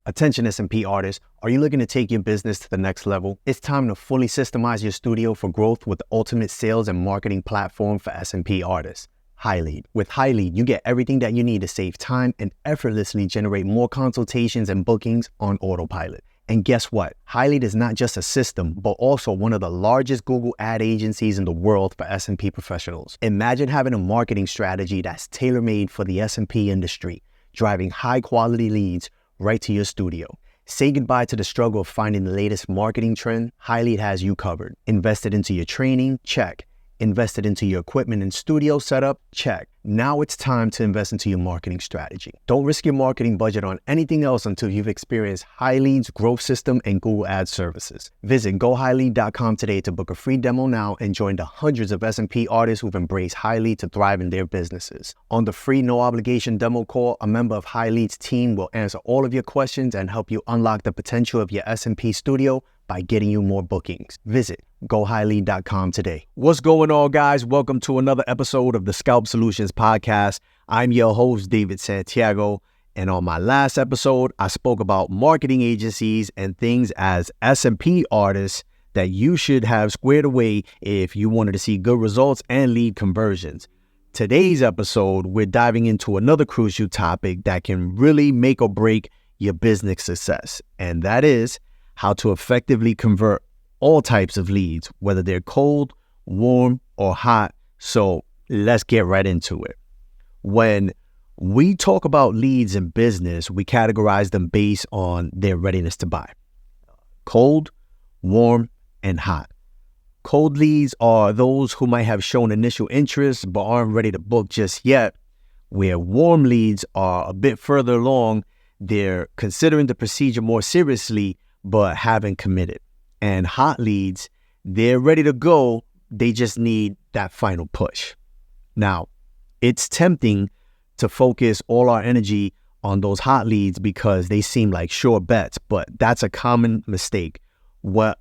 Attention S&P artists, are you looking to take your business to the next level? It's time to fully systemize your studio for growth with the ultimate sales and marketing platform for S&P artists, HighLead. With HighLead, you get everything that you need to save time and effortlessly generate more consultations and bookings on autopilot. And guess what? HighLead is not just a system, but also one of the largest Google ad agencies in the world for S&P professionals. Imagine having a marketing strategy that's tailor-made for the S&P industry, driving high-quality leads right to your studio. Say goodbye to the struggle of finding the latest marketing trend. HighLead has you covered. Invested into your training? Check. Invested into your equipment and studio setup? Check. Now it's time to invest into your marketing strategy. Don't risk your marketing budget on anything else until you've experienced HighLead's growth system and Google Ads services. Visit GoHighLead.com today to book a free demo now and join the hundreds of S&P artists who've embraced HighLead to thrive in their businesses. On the free no-obligation demo call, a member of HighLead's team will answer all of your questions and help you unlock the potential of your S&P studio by getting you more bookings. Visit GoHighLead.com today. What's going on, guys? Welcome to another episode of the Scalp Solutions Podcast. I'm your host, David Santiago, and on my last episode, I spoke about marketing agencies and things as S&P artists that you should have squared away if you wanted to see good results and lead conversions. Today's episode, we're diving into another crucial topic that can really make or break your business success, and that is how to effectively convert all types of leads, whether they're cold, warm, or hot. So let's get right into it. When we talk about leads in business, we categorize them based on their readiness to buy. Cold, warm, and hot. Cold leads are those who might have shown initial interest but aren't ready to book just yet, where warm leads are a bit further along. They're considering the procedure more seriously but haven't committed. And hot leads, they're ready to go. They just need that final push. Now, it's tempting to focus all our energy on those hot leads because they seem like sure bets, but that's a common mistake. What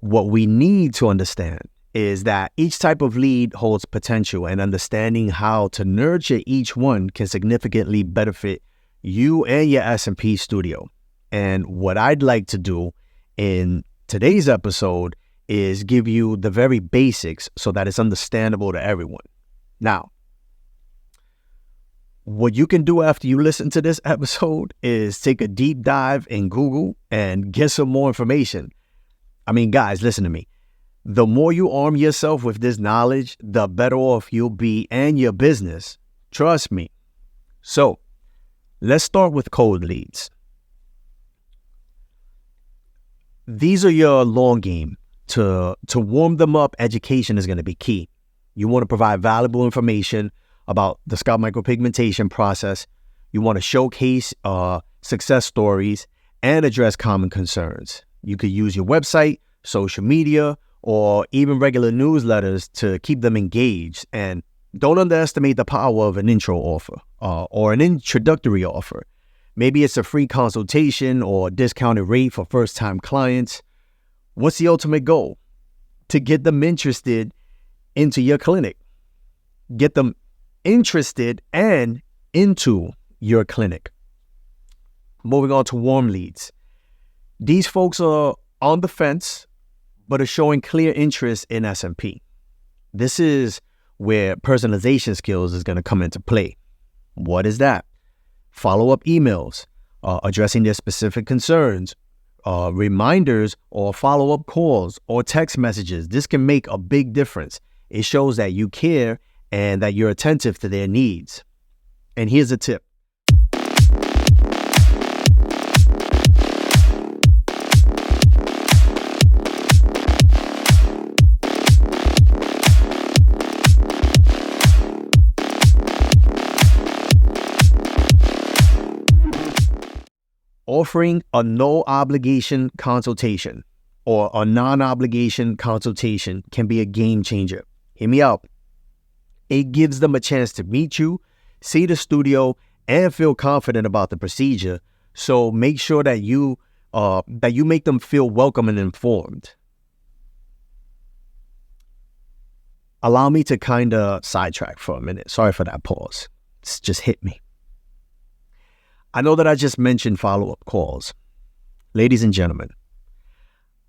we need to understand is that each type of lead holds potential, and understanding how to nurture each one can significantly benefit you and your S&P studio. And what I'd like to do in today's episode is give you the very basics so that it's understandable to everyone. Now, what you can do after you listen to this episode is take a deep dive in Google and get some more information. I mean, guys, listen to me. The more you arm yourself with this knowledge, the better off you'll be and your business. Trust me. So, let's start with cold leads. These are your long game. To warm them up, education is going to be key. You want to provide valuable information about the scalp micropigmentation process. You want to showcase success stories and address common concerns. You could use your website, social media, or even regular newsletters to keep them engaged. And don't underestimate the power of an intro offer or an introductory offer. Maybe it's a free consultation or a discounted rate for first-time clients. What's the ultimate goal? To get them interested into your clinic. Get them interested and into your clinic. Moving on to warm leads. These folks are on the fence, but are showing clear interest in S&P. This is where personalization skills is going to come into play. What is that? Follow-up emails, addressing their specific concerns, reminders or follow-up calls or text messages. This can make a big difference. It shows that you care and that you're attentive to their needs. And here's a tip. Offering a no-obligation consultation or a non-obligation consultation can be a game changer. Hear me out. It gives them a chance to meet you, see the studio, and feel confident about the procedure. So make sure that you make them feel welcome and informed. Allow me to kind of sidetrack for a minute. Sorry for that pause. It's just hit me. I know that I just mentioned follow-up calls. Ladies and gentlemen,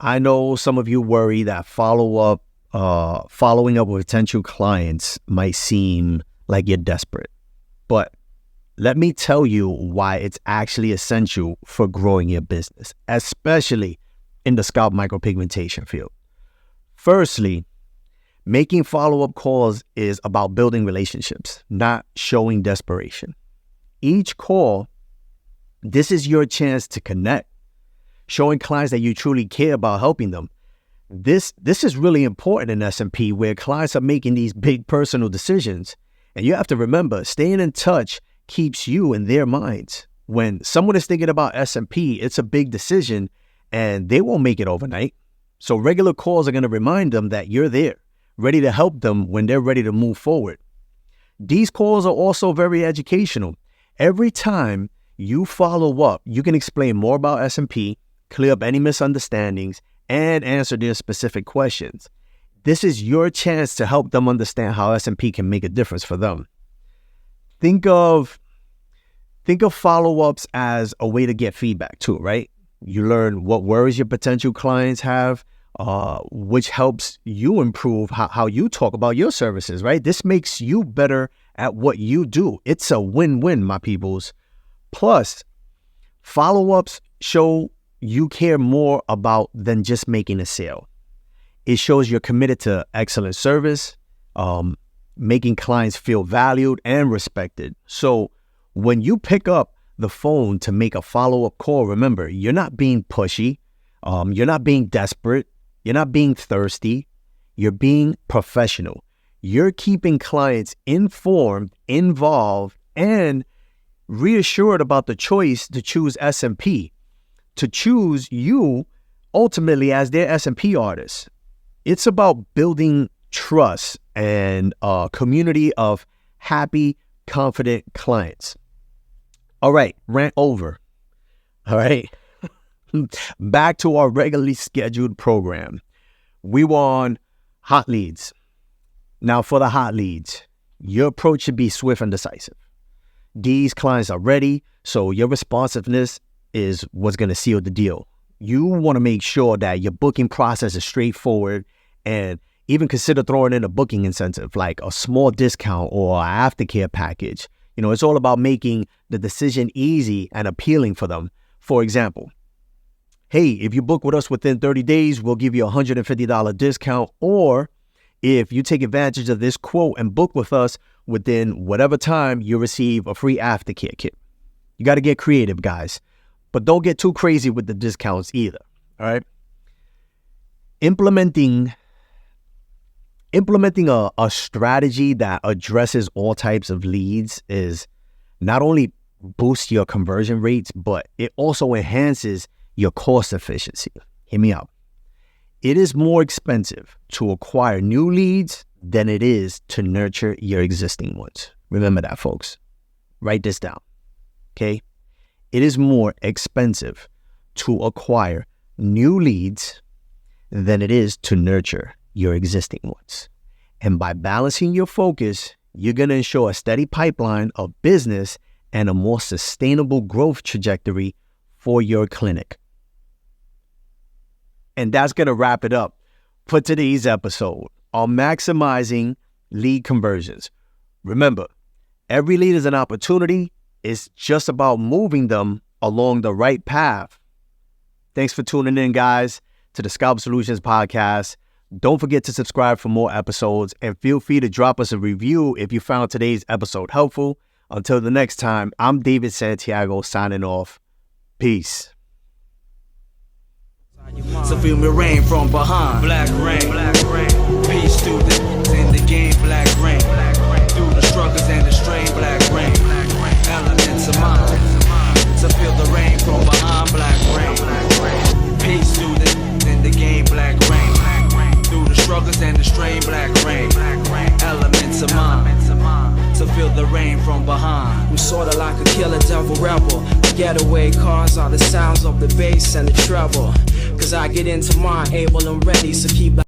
I know some of you worry that following up with potential clients might seem like you're desperate. But let me tell you why it's actually essential for growing your business, especially in the scalp micropigmentation field. Firstly, making follow-up calls is about building relationships, not showing desperation. Each call, this is your chance to connect, showing clients that you truly care about helping them. This is really important in S&P, where clients are making these big personal decisions. And you have to remember, staying in touch keeps you in their minds. When someone is thinking about S&P, it's a big decision and they won't make it overnight. So regular calls are going to remind them that you're there, ready to help them when they're ready to move forward. These calls are also very educational. Every time you follow up, you can explain more about S&P, clear up any misunderstandings, and answer their specific questions. This is your chance to help them understand how S&P can make a difference for them. Think of follow-ups as a way to get feedback too, right? You learn what worries your potential clients have, which helps you improve how you talk about your services, right? This makes you better at what you do. It's a win-win, my peoples. Plus, follow-ups show you care more about than just making a sale. It shows you're committed to excellent service, making clients feel valued and respected. So when you pick up the phone to make a follow-up call, remember, you're not being pushy, you're not being desperate, you're not being thirsty, you're being professional. You're keeping clients informed, involved, and reassured about the choice to choose S&P, to choose you ultimately as their S&P artist. It's about building trust and a community of happy, confident clients. All right, rant over. All right, back to our regularly scheduled program. We were on hot leads. Now for the hot leads, your approach should be swift and decisive. These clients are ready, so your responsiveness is what's going to seal the deal. You want to make sure that your booking process is straightforward, and even consider throwing in a booking incentive like a small discount or an aftercare package. You know, it's all about making the decision easy and appealing for them. For example, hey, if you book with us within 30 days, we'll give you a $150 discount. Or if you take advantage of this quote and book with us within whatever time, you receive a free aftercare kit. You got to get creative, guys. But don't get too crazy with the discounts either, all right? Implementing a strategy that addresses all types of leads is not only boosts your conversion rates, but it also enhances your cost efficiency. Hear me out. It is more expensive to acquire new leads than it is to nurture your existing ones. Remember that, folks. Write this down, okay? It is more expensive to acquire new leads than it is to nurture your existing ones. And by balancing your focus, you're going to ensure a steady pipeline of business and a more sustainable growth trajectory for your clinic. And that's going to wrap it up for today's episode on maximizing lead conversions. Remember, every lead is an opportunity. It's just about moving them along the right path. Thanks for tuning in, guys, to the Scalp Solutions Podcast. Don't forget to subscribe for more episodes, and feel free to drop us a review if you found today's episode helpful. Until the next time, I'm David Santiago signing off. Peace. So feel me rain from behind. Black rain, peace through the in the game. Black rain, through the struggles and the strain. Black rain, elements of mine. So feel the rain from behind. Black rain, peace through the in the game. Black rain, through the struggles and the strain. Black rain, elements of mine. To feel the rain from behind. I'm sorta like a killer devil rebel. The getaway cars are the sounds of the bass and the treble. Cause I get into mine able and ready, so keep